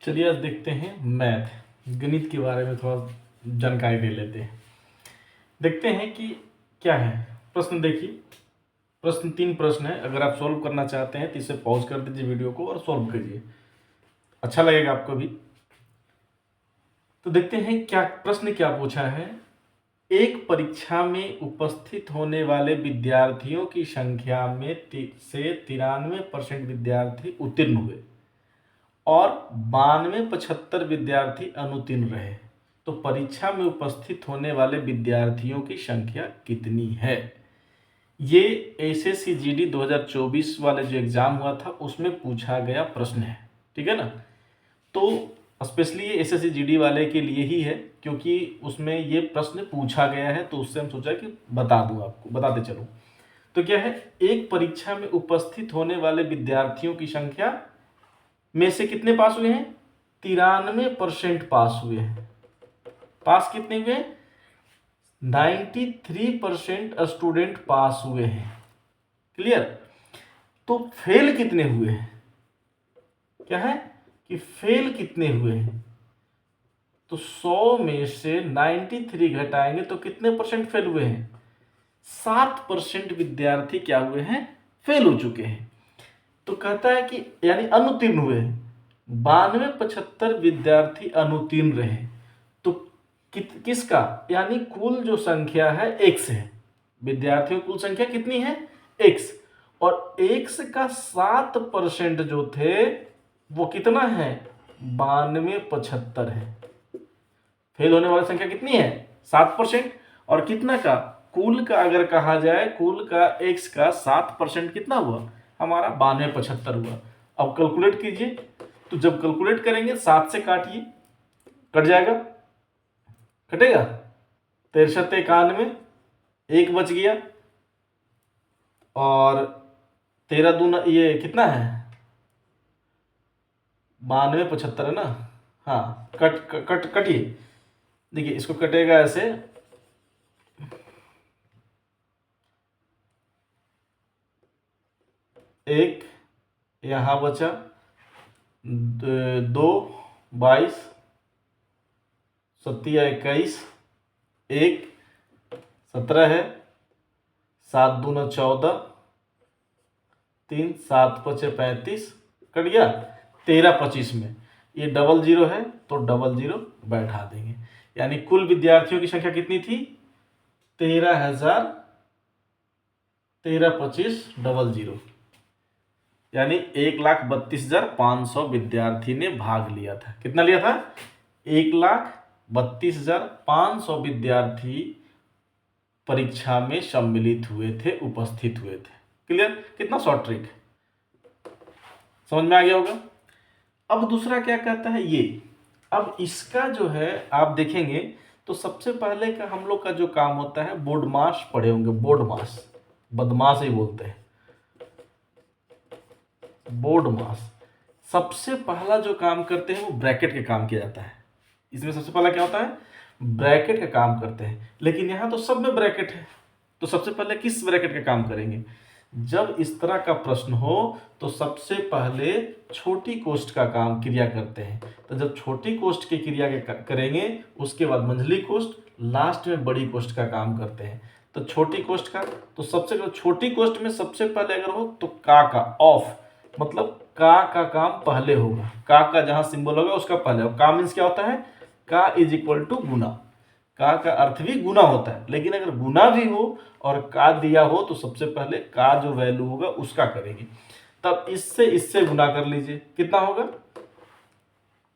चलिए आज देखते हैं मैथ गणित के बारे में थोड़ा जानकारी ले लेते हैं। देखते हैं कि क्या है प्रश्न। देखिए प्रश्न 3 प्रश्न है। अगर आप सॉल्व करना चाहते हैं तो इसे पॉज कर दीजिए वीडियो को और सॉल्व कीजिए, अच्छा लगेगा आपको भी। तो देखते हैं क्या प्रश्न क्या पूछा है। एक परीक्षा में उपस्थित होने वाले विद्यार्थियों की संख्या में से 93% विद्यार्थी उत्तीर्ण हुए और 92-75 विद्यार्थी अनुत्तीर्ण रहे, तो परीक्षा में उपस्थित होने वाले विद्यार्थियों की संख्या कितनी है। ये एसएससी जीडी 2024 वाले जो एग्जाम हुआ था उसमें पूछा गया प्रश्न है, ठीक है ना। तो स्पेशली ये एसएससी जीडी वाले के लिए ही है क्योंकि उसमें ये प्रश्न पूछा गया है, तो उससे हम सोचा कि बता दूं आपको, बताते चलूं। तो क्या है, एक परीक्षा में उपस्थित होने वाले विद्यार्थियों की संख्या में से कितने पास हुए हैं, 93% पास हुए हैं। पास कितने हुए, 93% स्टूडेंट पास हुए हैं। क्लियर। तो फेल कितने हुए हैं, क्या है कि फेल कितने हुए हैं। तो 100 में से 93 घटाएंगे तो कितने परसेंट फेल हुए हैं, 7% विद्यार्थी क्या हुए हैं, फेल हो चुके हैं। तो कहता है कि यानी अनुत्तीर्ण हुए हैं, 92-75 विद्यार्थी अनुत्तीर्ण रहे। तो किसका, यानी कुल जो संख्या है x है, विद्यार्थियों की कुल संख्या कितनी है x, और x का 7% जो थे वो कितना है, 92-75 है। फेल होने वाली संख्या कितनी है, 7%, और कितना का, कुल का अगर कहा जाए, कुल का x का 7% कितना हुआ, हमारा 92-75 हुआ। अब कैलकुलेट कीजिए, तो जब कैलकुलेट करेंगे 7 से काटिए, कट जाएगा, कटेगा 63-91, 1 बच गया, और 13 दूना ये कितना है, 92-75 है ना। हाँ कटिए, देखिए इसको कटेगा ऐसे, एक यहां बचा, 2 22 7 21, 1 17 है, 7 दूना 14, 3 7 5 35, कट गया। 13-25 में ये डबल जीरो है तो डबल जीरो बैठा देंगे, यानी कुल विद्यार्थियों की संख्या कितनी थी, 13,000, 13-25 डबल जीरो, यानी 1,32,500 विद्यार्थी ने भाग लिया था। कितना लिया था, 1,32,500 विद्यार्थी परीक्षा में सम्मिलित हुए थे, उपस्थित हुए थे। क्लियर, कितना शॉर्ट ट्रिक, समझ में आ गया होगा। अब दूसरा क्या कहता है ये, अब इसका जो है आप देखेंगे तो सबसे पहले का हम लोग का जो काम होता है, बोर्ड मास पढ़े होंगे, बोर्ड मास, बदमाश ही बोलते हैं, बोर्ड मास। सबसे पहला जो काम करते हैं वो ब्रैकेट का काम किया जाता है। इसमें सबसे पहला क्या होता है, ब्रैकेट का काम करते हैं, लेकिन यहाँ तो सब में ब्रैकेट है, तो सबसे पहले किस ब्रैकेट का काम करेंगे। जब इस तरह का प्रश्न हो तो सबसे पहले छोटी कोष्ठ का काम क्रिया करते हैं। तो जब छोटी कोष्ठ की क्रिया करेंगे उसके बाद मंझली कोष्ठ, लास्ट में बड़ी कोष्ठ का काम करते हैं। तो छोटी कोष्ठ का, तो सबसे छोटी कोष्ठ में सबसे पहले अगर हो तो का ऑफ, मतलब का काम पहले होगा, का जहां सिंबल होगा उसका पहले होगा। का मीन्स क्या होता है, का इज इक्वल टू गुना, का अर्थ भी गुना होता है, लेकिन अगर गुना भी हो और का दिया हो तो सबसे पहले का जो वैल्यू होगा उसका करेंगे। तब इससे गुना कर लीजिए, कितना होगा।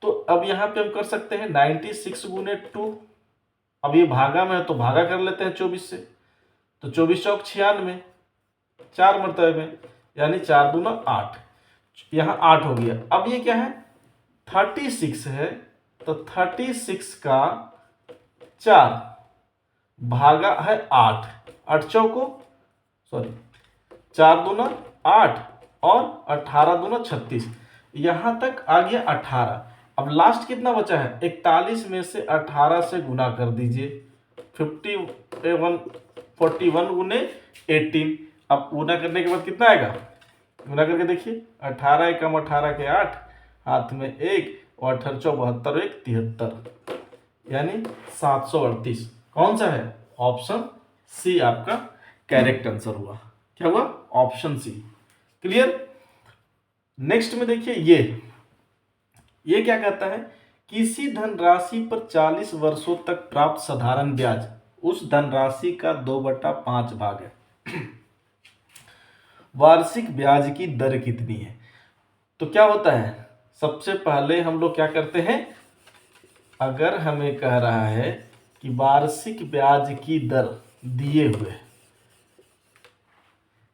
तो अब यहाँ पे हम कर सकते हैं 96 गुने 2, अब ये भागा में है तो भागा कर लेते हैं 24 से, तो 24 चौक 96, 4 मरतबे में, यानी 4 दूना 8, यहाँ 8 हो गया। अब ये क्या है, 36 है, तो 36 का 4 भागा है 8, 8 चौको सॉरी 4 दूना 8 और 18 दूना 36, यहां तक आ गया 18। अब लास्ट कितना बचा है, 41 में से 18 से गुना कर दीजिए, 41 गुने 18। अब गुना करने के बाद कितना आएगा, गुना करके देखिए, 18 एकम 18 के 8, हाथ में 1, और 18 72 एक 73, यानी 738। कौन सा है? ऑप्शन सी आपका करेक्ट आंसर हुआ। क्या हुआ? Option C. क्लियर? नेक्स्ट में देखिए, ये क्या कहता है? किसी धनराशि पर 40 वर्षों तक प्राप्त साधारण ब्याज उस धनराशि का 2/5 भाग है। वार्षिक ब्याज की दर कितनी है? तो क्या होता है, सबसे पहले हम लोग क्या करते हैं, अगर हमें कह रहा है कि वार्षिक ब्याज की दर दिए हुए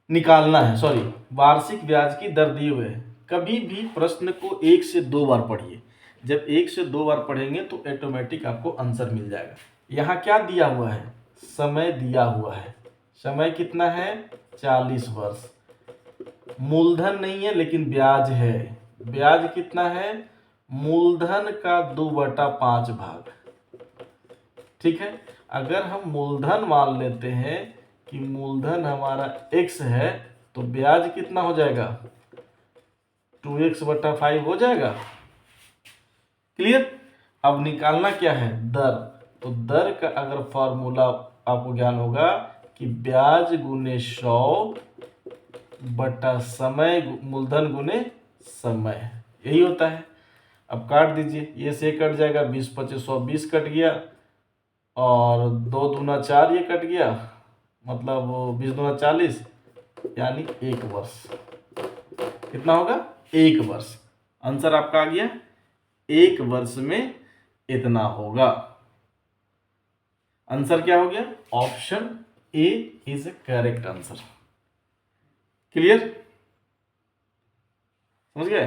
निकालना है, सॉरी, वार्षिक ब्याज की दर दिए हुए है। कभी भी प्रश्न को 1 से 2 बार पढ़िए। जब 1 से 2 बार पढ़ेंगे तो ऑटोमेटिक आपको आंसर मिल जाएगा। यहाँ क्या दिया हुआ है? समय दिया हुआ है। समय कितना है? 40 वर्ष। मूलधन नहीं है लेकिन ब्याज है। ब्याज कितना है? मूलधन का 2/5 भाग। ठीक है, अगर हम मूलधन मान लेते हैं कि मूलधन हमारा x है, तो ब्याज कितना हो जाएगा? 2x/5 हो जाएगा। क्लियर? अब निकालना क्या है? दर। तो दर का अगर फॉर्मूला आपको ज्ञान होगा कि ब्याज गुने 100 बटा समय, मूलधन गुने समय, यही होता है। अब काट दीजिए, ये से कट जाएगा, 20 25 120 कट गया, और 2 दूना 4 ये कट गया, मतलब 20 दूना 40, यानी 1 वर्ष। कितना होगा? 1 वर्ष। आंसर आपका आ गया 1 वर्ष में इतना होगा। आंसर क्या हो गया? Option A is A correct answer. Clear? समझ गए?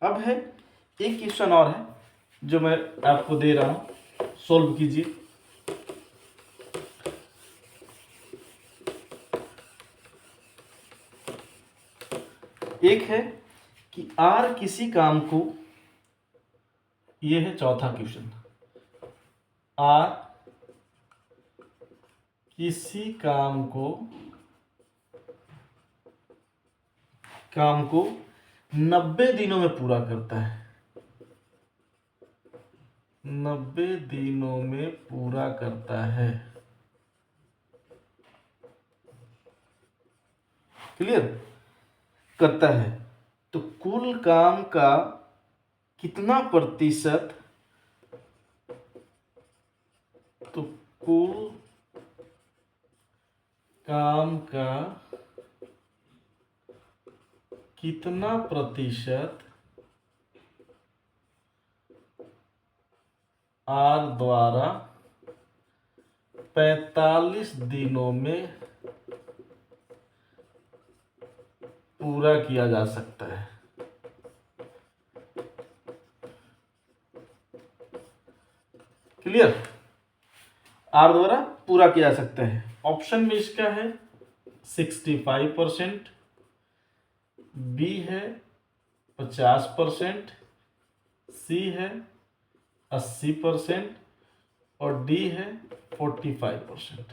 अब है एक क्वेश्चन और है जो मैं आपको दे रहा हूं, सोल्व कीजिए। एक है कि आर किसी काम को, ये है चौथा क्वेश्चन, आर किसी काम को 90 दिनों में पूरा करता है। 90 दिनों में पूरा करता है। क्लियर? करता है तो कुल काम का कितना प्रतिशत, तो कुल काम का कितना प्रतिशत आर द्वारा 45 दिनों में पूरा किया जा सकता है? क्लियर? आर द्वारा पूरा किया जा सकता है। ऑप्शन में इसका है 65%, बी है 50%, सी है 80% और डी है 45%।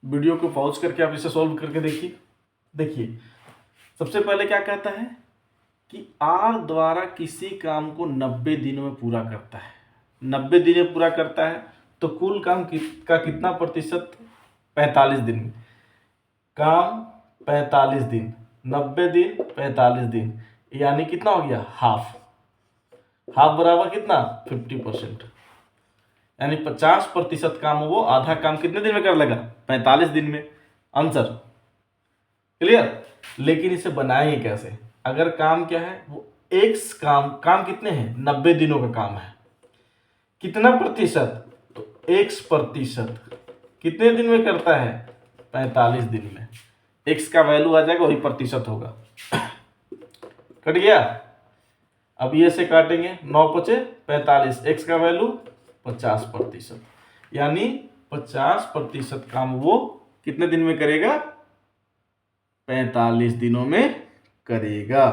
वीडियो को पॉज करके आप इसे सॉल्व करके देखिए। देखिए, सबसे पहले क्या कहता है कि आर द्वारा किसी काम को 90 दिनों में पूरा करता है। 90 दिन में पूरा करता है तो कुल काम का कितना प्रतिशत? 45 दिन में। काम 45 दिन, 90 दिन 45 दिन, यानी कितना हो गया? हाफ। हाफ बराबर कितना? 50%, यानी 50% काम वो आधा काम कितने दिन में कर लेगा? 45 दिन में। Answer clear? लेकिन इसे बनाएंगे कैसे? अगर काम क्या है, वो एक्स काम कितने हैं? 90 दिनों का काम है। कितना प्रतिशत? तो एक्स प्रतिशत कितने दिन में करता है? 45 दिन में। एक्स का वैल्यू आ जाएगा, वही प्रतिशत होगा। कट गया? अब ये से काटेंगे, 9 पचे 45, एक्स का वैल्यू 50%, यानी 50% काम वो कितने दिन में करेगा? 45 दिनों में करेगा।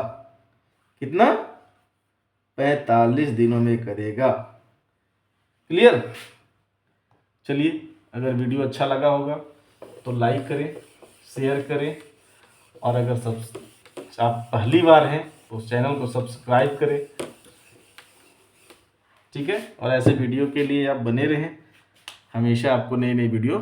कितना? 45 दिनों में करेगा। क्लियर? चलिए, अगर वीडियो अच्छा लगा होगा तो लाइक करें, शेयर करें, और अगर सब आप पहली बार हैं तो उस चैनल को सब्सक्राइब करें, ठीक है। और ऐसे वीडियो के लिए आप बने रहें, हमेशा आपको नई नई वीडियो